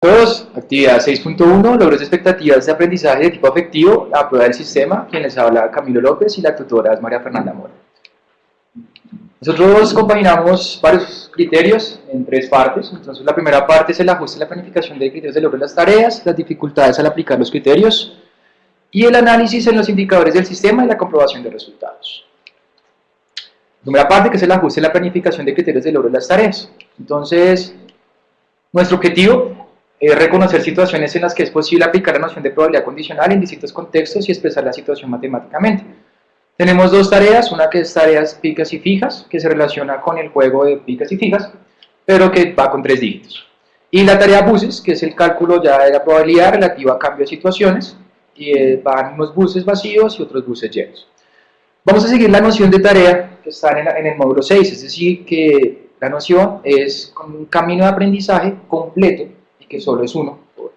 Todos, actividad 6.1, logros de expectativas de aprendizaje de tipo afectivo, la prueba del sistema, quien les habla Camilo López y la tutora es María Fernanda Mora. Nosotros compaginamos varios criterios en tres partes. Entonces la primera parte es el ajuste y la planificación de criterios de logro de las tareas, las dificultades al aplicar los criterios y el análisis en los indicadores del sistema y la comprobación de resultados. La primera parte que es el ajuste y la planificación de criterios de logro de las tareas. Entonces, nuestro objetivo es reconocer situaciones en las que es posible aplicar la noción de probabilidad condicional en distintos contextos y expresar la situación matemáticamente. Tenemos dos tareas, una que es tareas picas y fijas, que se relaciona con el juego de picas y fijas, pero que va con 3 dígitos. Y la tarea buses, que es el cálculo ya de la probabilidad relativa a cambio de situaciones, y van unos buses vacíos y otros buses llenos. Vamos a seguir la noción de tarea que está en el módulo 6, es decir, que la noción es un camino de aprendizaje completo y que solo es uno por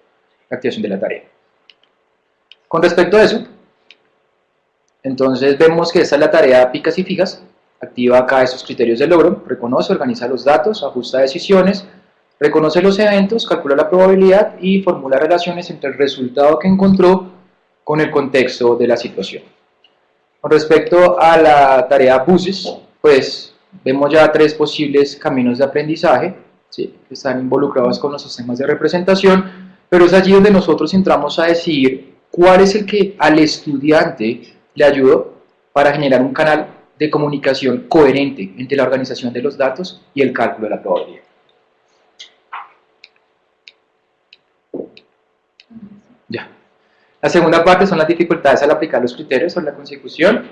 la activación de la tarea. Con respecto a eso, entonces vemos que esta es la tarea picas y fijas, activa acá estos criterios de logro, reconoce, organiza los datos, ajusta decisiones, reconoce los eventos, calcula la probabilidad y formula relaciones entre el resultado que encontró con el contexto de la situación. Con respecto a la tarea buses, pues vemos ya 3 posibles caminos de aprendizaje, ¿sí?, que están involucrados con los sistemas de representación, pero es allí donde nosotros entramos a decidir cuál es el que al estudiante le ayudó para generar un canal de comunicación coherente entre la organización de los datos y el cálculo de la probabilidad. Ya. La segunda parte son las dificultades al aplicar los criterios sobre la consecución.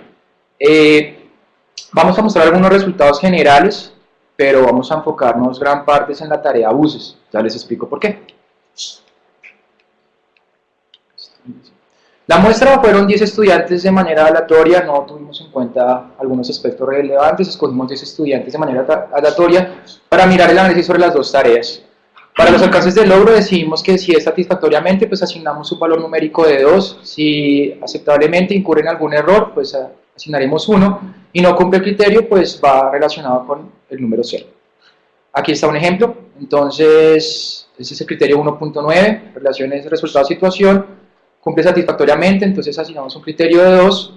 Vamos a mostrar algunos resultados generales, pero vamos a enfocarnos gran parte en la tarea buses. Ya les explico por qué. La muestra fueron 10 estudiantes de manera aleatoria, no tuvimos en cuenta algunos aspectos relevantes, escogimos 10 estudiantes de manera aleatoria para mirar el análisis sobre las dos tareas. Para los alcances del logro decidimos que si es satisfactoriamente, pues asignamos un valor numérico de 2, si aceptablemente incurre en algún error, pues asignaremos 1, y no cumple el criterio, pues va relacionado con el número 0. Aquí está un ejemplo, entonces, ese es el criterio 1.9, relaciones resultado-situación, cumple satisfactoriamente, entonces asignamos un criterio de 2,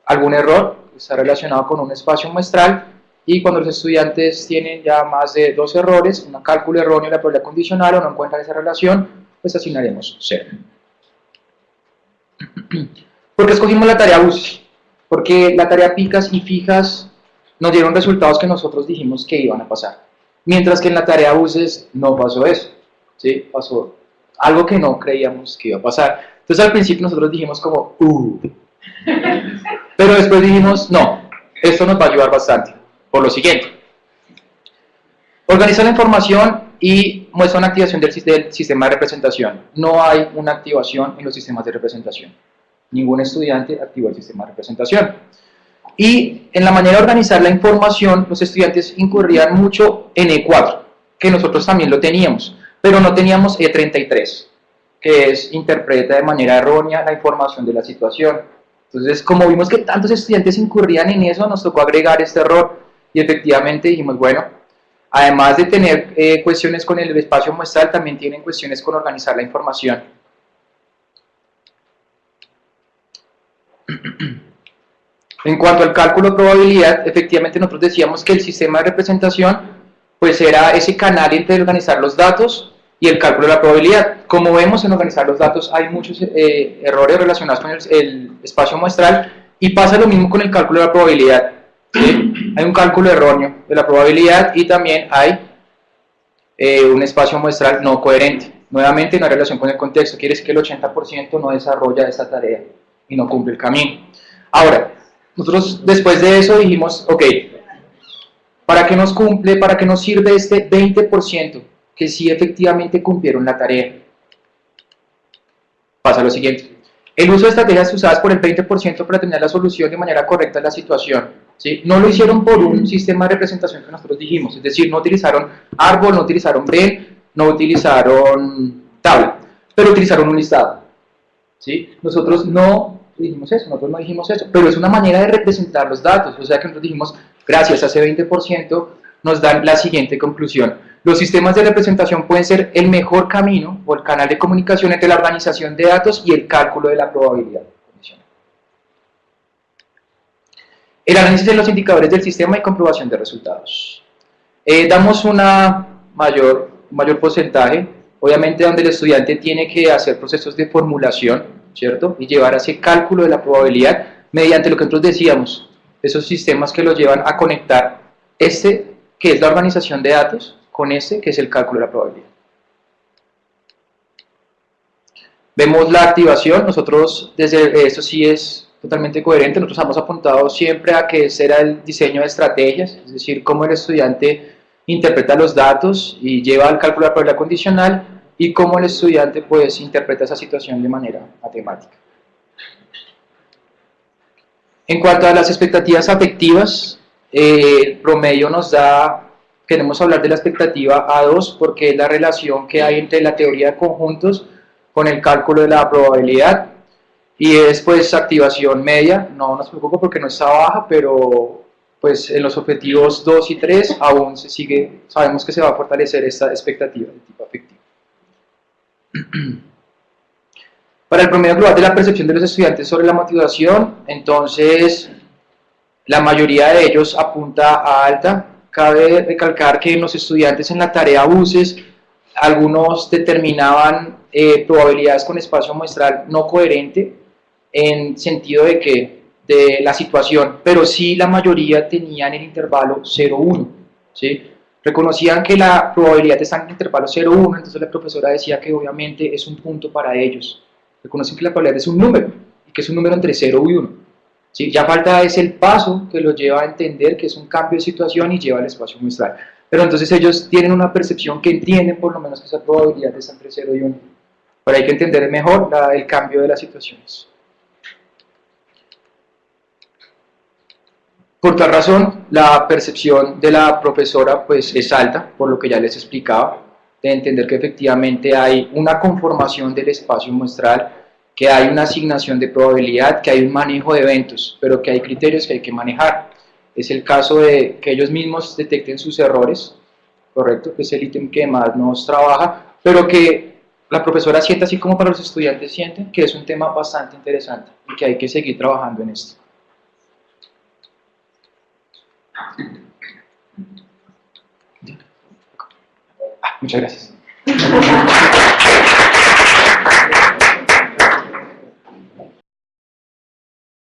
algún error, está relacionado con un espacio muestral, y cuando los estudiantes tienen ya más de 2 errores, un cálculo erróneo de la probabilidad condicional o no encuentran esa relación, pues asignaremos 0. ¿Por qué escogimos la tarea buses? Porque la tarea picas y fijas nos dieron resultados que nosotros dijimos que iban a pasar, mientras que en la tarea buses no pasó eso, ¿sí? Pasó algo que no creíamos que iba a pasar. Entonces al principio nosotros dijimos como, pero después dijimos, no, esto nos va a ayudar bastante, por lo siguiente. Organiza la información y muestra una activación del sistema de representación. No hay una activación en los sistemas de representación. Ningún estudiante activó el sistema de representación. Y en la manera de organizar la información, los estudiantes incurrían mucho en E4, que nosotros también lo teníamos, pero no teníamos E33, que es interpreta de manera errónea la información de la situación. Entonces, como vimos que tantos estudiantes incurrían en eso, nos tocó agregar este error y efectivamente dijimos, bueno, además de tener cuestiones con el espacio muestral, también tienen cuestiones con organizar la información. En cuanto al cálculo de probabilidad, efectivamente nosotros decíamos que el sistema de representación pues era ese canal entre organizar los datos y el cálculo de la probabilidad. Como vemos, en organizar los datos hay muchos errores relacionados con el espacio muestral y pasa lo mismo con el cálculo de la probabilidad, ¿sí? Hay un cálculo erróneo de la probabilidad y también hay un espacio muestral no coherente. Nuevamente, no hay relación con el contexto, quiere decir que el 80% no desarrolla esa tarea y no cumple el camino. Ahora, nosotros después de eso dijimos, ok, ¿para qué nos cumple, para qué nos sirve este 20% que sí efectivamente cumplieron la tarea? Pasa lo siguiente. El uso de estrategias usadas por el 20% para tener la solución de manera correcta de la situación, ¿sí? No lo hicieron por un sistema de representación que nosotros dijimos, es decir, no utilizaron árbol, no utilizaron Venn, no utilizaron tabla, pero utilizaron un listado, ¿sí? Nosotros no dijimos eso, nosotros no dijimos eso, pero es una manera de representar los datos, o sea que nosotros dijimos, gracias a ese 20% nos dan la siguiente conclusión. Los sistemas de representación pueden ser el mejor camino o el canal de comunicación entre la organización de datos y el cálculo de la probabilidad condicional. El análisis de los indicadores del sistema y comprobación de resultados. Damos un mayor porcentaje, obviamente donde el estudiante tiene que hacer procesos de formulación, ¿cierto? Y llevar a ese cálculo de la probabilidad mediante lo que nosotros decíamos, esos sistemas que lo llevan a conectar este, que es la organización de datos, con este, que es el cálculo de la probabilidad. Vemos la activación, nosotros desde esto sí es totalmente coherente, nosotros hemos apuntado siempre a que ese era el diseño de estrategias, es decir, cómo el estudiante interpreta los datos y lleva al cálculo de la probabilidad condicional y cómo el estudiante pues interpreta esa situación de manera matemática. En cuanto a las expectativas afectivas, el promedio nos da, queremos hablar de la expectativa A2 porque es la relación que hay entre la teoría de conjuntos con el cálculo de la probabilidad y es pues activación media, no nos preocupa porque no está baja, pero pues en los objetivos 2 y 3 aún se sigue, sabemos que se va a fortalecer esta expectativa de tipo afectivo. Para el promedio global de la percepción de los estudiantes sobre la motivación, entonces la mayoría de ellos apunta a alta. Cabe recalcar que los estudiantes en la tarea buses, algunos determinaban probabilidades con espacio muestral no coherente en sentido de que de la situación, pero sí la mayoría tenían el intervalo 0,1, ¿sí? Reconocían que la probabilidad está en el intervalo 0,1, entonces la profesora decía que obviamente es un punto para ellos. Reconocen que la probabilidad es un número, y que es un número entre 0 y 1. ¿Sí? Ya falta es el paso que los lleva a entender que es un cambio de situación y lleva al espacio muestral. Pero entonces ellos tienen una percepción que entienden por lo menos que esa probabilidad está entre 0 y 1. Pero hay que entender mejor el cambio de las situaciones. Por tal razón, la percepción de la profesora pues, es alta, por lo que ya les explicaba, de entender que efectivamente hay una conformación del espacio muestral, que hay una asignación de probabilidad, que hay un manejo de eventos, pero que hay criterios que hay que manejar. Es el caso de que ellos mismos detecten sus errores, correcto, que es el ítem que más nos trabaja, pero que la profesora sienta, así como para los estudiantes sienten, que es un tema bastante interesante y que hay que seguir trabajando en esto. Muchas gracias.